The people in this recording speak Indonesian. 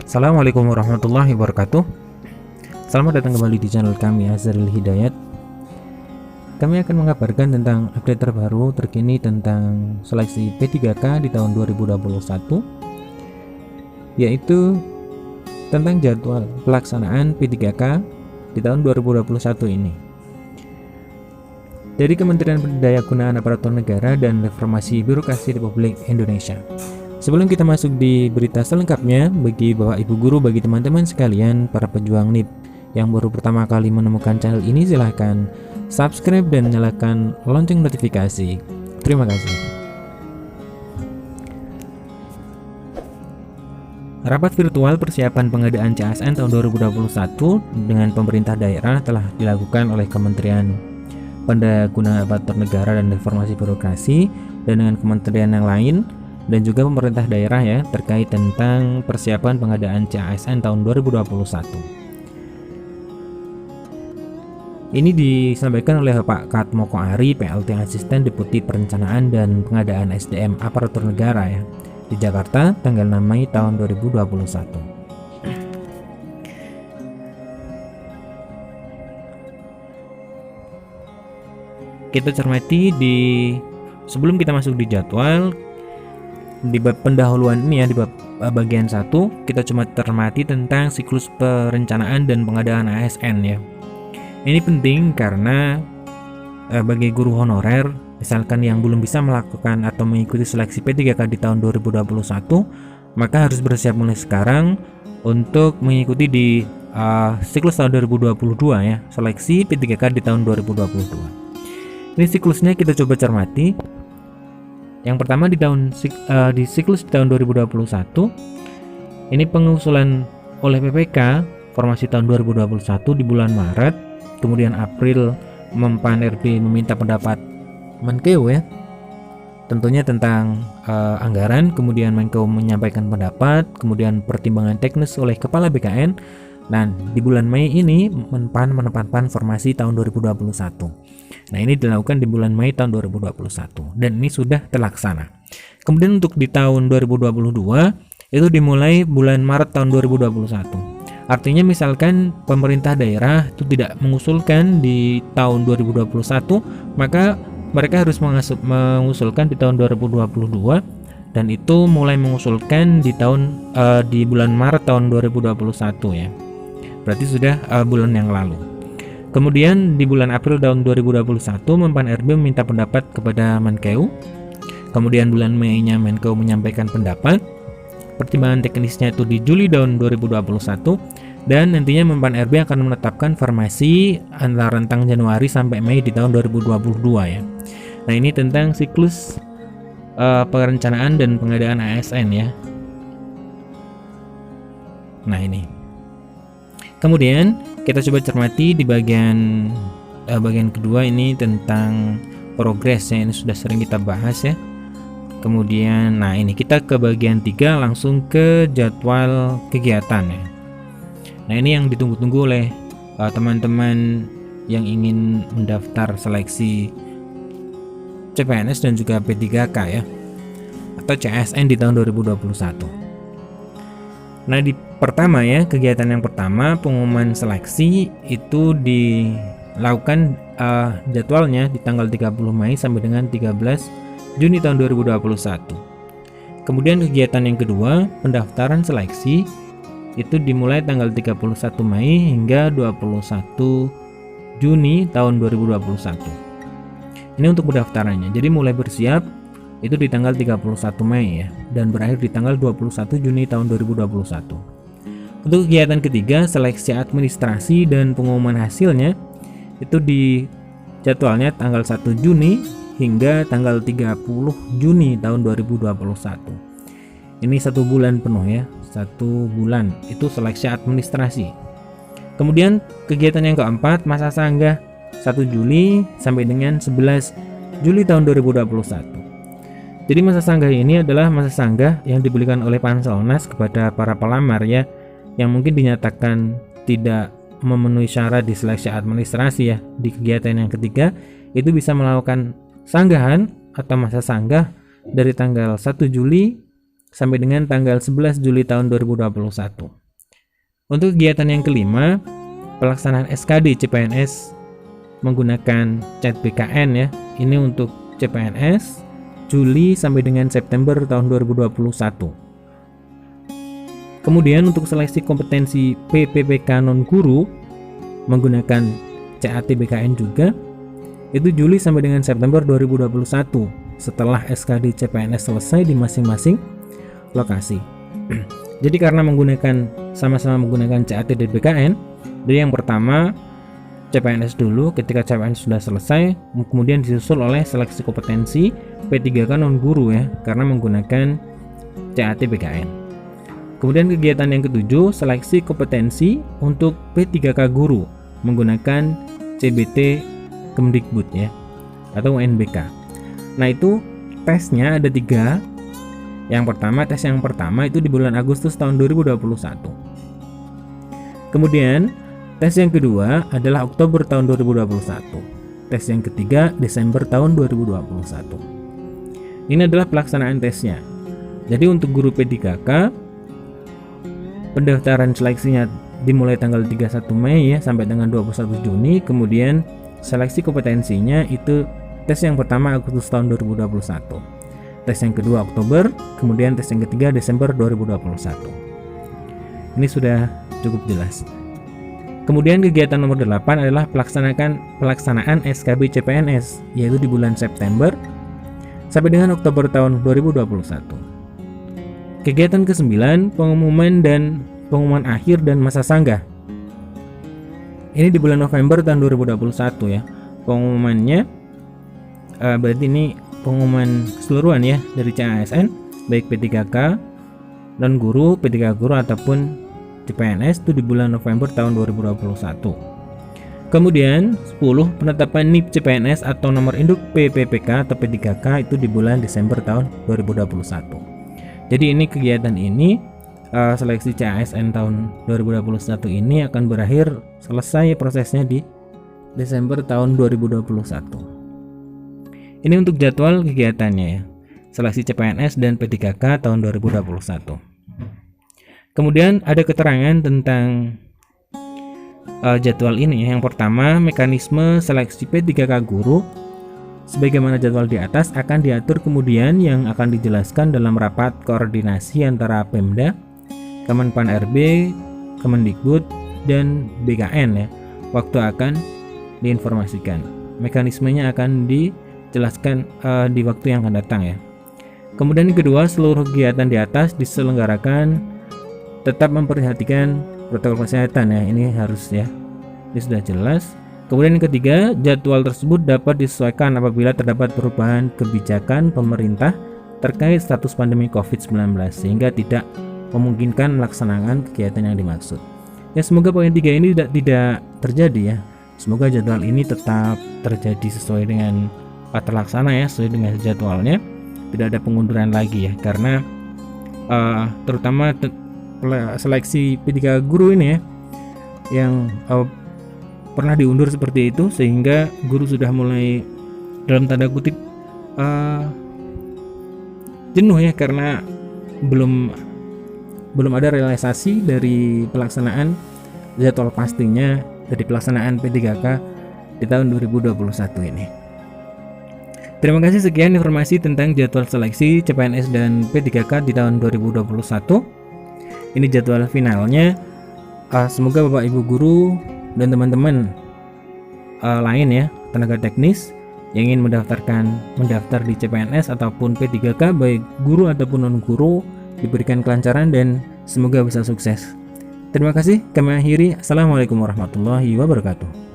Assalamualaikum warahmatullahi wabarakatuh. Selamat datang kembali di channel kami Azharil Hidayat. Kami akan mengabarkan tentang update terbaru terkini tentang seleksi P3K di tahun 2021, yaitu tentang jadwal pelaksanaan P3K di tahun 2021 ini. Dari Kementerian Pendidikan Aparatur Negara dan Reformasi Birokrasi Republik Indonesia. Sebelum kita masuk di berita selengkapnya, bagi Bapak Ibu Guru, bagi teman-teman sekalian, para pejuang NIP yang baru pertama kali menemukan channel ini, silahkan subscribe dan nyalakan lonceng notifikasi. Terima kasih. Rapat virtual persiapan pengadaan CASN tahun 2021 dengan pemerintah daerah telah dilakukan oleh Kementerian Pendidikan Aparatur Negara dan Reformasi Birokrasi dan dengan kementerian yang lain dan juga pemerintah daerah ya, terkait tentang persiapan pengadaan CASN tahun 2021. Ini disampaikan oleh Pak Katmoko Ari, PLT Asisten Deputi Perencanaan dan Pengadaan SDM Aparatur Negara ya, di Jakarta tanggal 6 Mei tahun 2021. Kita cermati sebelum kita masuk di jadwal, di bab pendahuluan ini ya, di bab bagian 1 kita cuma cermati tentang siklus perencanaan dan pengadaan ASN ya. Ini penting karena bagi guru honorer misalkan yang belum bisa melakukan atau mengikuti seleksi P3K di tahun 2021, maka harus bersiap mulai sekarang untuk mengikuti di siklus tahun 2022 ya, seleksi P3K di tahun 2022. Ini siklusnya kita coba cermati. Yang pertama di siklus di tahun 2021 ini pengusulan oleh PPK formasi tahun 2021 di bulan Maret, kemudian April Mempan RB meminta pendapat Menkeu ya, tentunya tentang anggaran, kemudian Menkeu menyampaikan pendapat, kemudian pertimbangan teknis oleh Kepala BKN. Nah, di bulan Mei ini Menpan menetapkan formasi tahun 2021. Nah, ini dilakukan di bulan Mei tahun 2021 dan ini sudah terlaksana. Kemudian untuk di tahun 2022 itu dimulai bulan Maret tahun 2021. Artinya misalkan pemerintah daerah itu tidak mengusulkan di tahun 2021, maka mereka harus mengusulkan di tahun 2022 dan itu mulai mengusulkan di bulan Maret tahun 2021 ya. Berarti sudah bulan yang lalu. Kemudian di bulan April tahun 2021 Mempan RB meminta pendapat kepada Menkeu. Kemudian bulan Mei-nya Menkeu menyampaikan pendapat. Pertimbangan teknisnya itu di Juli tahun 2021 dan nantinya Mempan RB akan menetapkan formasi antara rentang Januari sampai Mei di tahun 2022 ya. Nah, ini tentang siklus perencanaan dan pengadaan ASN ya. Nah, ini. Kemudian kita coba cermati di bagian kedua ini tentang progres ya, ini sudah sering kita bahas ya. Kemudian nah ini kita ke bagian 3 langsung ke jadwal kegiatan ya. Nah, ini yang ditunggu-tunggu oleh teman-teman yang ingin mendaftar seleksi CPNS dan juga P3K ya, atau CASN di tahun 2021. Nah, di pertama ya, kegiatan yang pertama pengumuman seleksi itu dilakukan jadwalnya di tanggal 30 Mei sampai dengan 13 Juni tahun 2021. Kemudian kegiatan yang kedua, pendaftaran seleksi itu dimulai tanggal 31 Mei hingga 21 Juni tahun 2021. Ini untuk pendaftarannya. Jadi mulai bersiap itu di tanggal 31 Mei ya, dan berakhir di tanggal 21 Juni tahun 2021. Untuk kegiatan ketiga, seleksi administrasi dan pengumuman hasilnya itu di jadwalnya tanggal 1 Juni hingga tanggal 30 Juni tahun 2021. Ini 1 bulan penuh ya, 1 bulan itu seleksi administrasi. Kemudian kegiatan yang keempat, masa sanggah 1 Juli sampai dengan 11 Juli tahun 2021. Jadi masa sanggah ini adalah masa sanggah yang diberikan oleh Panselnas kepada para pelamar ya, yang mungkin dinyatakan tidak memenuhi syarat di seleksi administrasi ya. Di kegiatan yang ketiga itu bisa melakukan sanggahan atau masa sanggah dari tanggal 1 Juli sampai dengan tanggal 11 Juli tahun 2021. Untuk kegiatan yang kelima, pelaksanaan SKD CPNS menggunakan chat BKN ya. Ini untuk CPNS Juli sampai dengan September tahun 2021. Kemudian untuk seleksi kompetensi PPPK non guru menggunakan CAT BKN juga, itu Juli sampai dengan September 2021 setelah SKD CPNS selesai di masing-masing lokasi. Jadi karena sama-sama menggunakan CAT dan BKN, jadi yang pertama CPNS dulu. Ketika CPNS sudah selesai, kemudian disusul oleh seleksi kompetensi P3K non guru ya, karena menggunakan CAT BKN. Kemudian kegiatan yang ketujuh, seleksi kompetensi untuk P3K guru menggunakan CBT Kemdikbud ya, atau UNBK. Nah itu tesnya ada 3. Tes yang pertama itu di bulan Agustus tahun 2021. Kemudian tes yang kedua adalah Oktober tahun 2021. Tes yang ketiga Desember tahun 2021. Ini adalah pelaksanaan tesnya. Jadi untuk guru P3K, pendaftaran seleksinya dimulai tanggal 31 Mei ya sampai dengan 21 Juni. Kemudian seleksi kompetensinya itu tes yang pertama Agustus tahun 2021. Tes yang kedua Oktober, kemudian tes yang ketiga Desember 2021. Ini sudah cukup jelas. Kemudian kegiatan nomor 8 adalah pelaksanaan SKB CPNS, yaitu di bulan September sampai dengan Oktober tahun 2021. Kegiatan ke-9, pengumuman akhir dan masa sanggah. Ini di bulan November tahun 2021 ya. Pengumumannya berarti ini pengumuman keseluruhan ya dari CASN, baik P3K non guru, P3K guru ataupun CPNS itu di bulan November tahun 2021. Kemudian 10, penetapan NIP CPNS atau nomor induk PPPK atau P3K itu di bulan Desember tahun 2021. Jadi ini kegiatan ini seleksi CASN tahun 2021 ini akan berakhir selesai prosesnya di Desember tahun 2021. Ini untuk jadwal kegiatannya ya. Seleksi CPNS dan P3K tahun 2021. Kemudian ada keterangan tentang jadwal ini. Yang pertama, mekanisme seleksi P3K guru sebagaimana jadwal di atas akan diatur kemudian yang akan dijelaskan dalam rapat koordinasi antara Pemda, Kemenpan RB, Kemendikbud, dan BKN ya. Waktu akan diinformasikan. Mekanismenya akan dijelaskan di waktu yang akan datang ya. Kemudian yang kedua, seluruh kegiatan di atas diselenggarakan tetap memperhatikan protokol kesehatan ya. Ini harus ya. Ini sudah jelas. Kemudian yang ketiga, jadwal tersebut dapat disesuaikan apabila terdapat perubahan kebijakan pemerintah terkait status pandemi COVID-19 sehingga tidak memungkinkan melaksanakan kegiatan yang dimaksud. Ya semoga poin 3 ini tidak terjadi ya. Semoga jadwal ini tetap terjadi sesuai dengan terlaksana ya, sesuai dengan jadwalnya. Tidak ada pengunduran lagi ya, karena terutama seleksi P3K guru ini ya yang pernah diundur seperti itu sehingga guru sudah mulai dalam tanda kutip jenuh ya, karena belum ada realisasi dari pelaksanaan jadwal pastinya dari pelaksanaan P3K di tahun 2021 ini. Terima kasih, sekian informasi tentang jadwal seleksi CPNS dan P3K di tahun 2021. Ini jadwal finalnya. Semoga Bapak Ibu guru dan teman-teman lain ya, tenaga teknis yang ingin mendaftar di CPNS ataupun P3K baik guru ataupun non guru diberikan kelancaran dan semoga bisa sukses. Terima kasih. Kami akhiri. Assalamualaikum warahmatullahi wabarakatuh.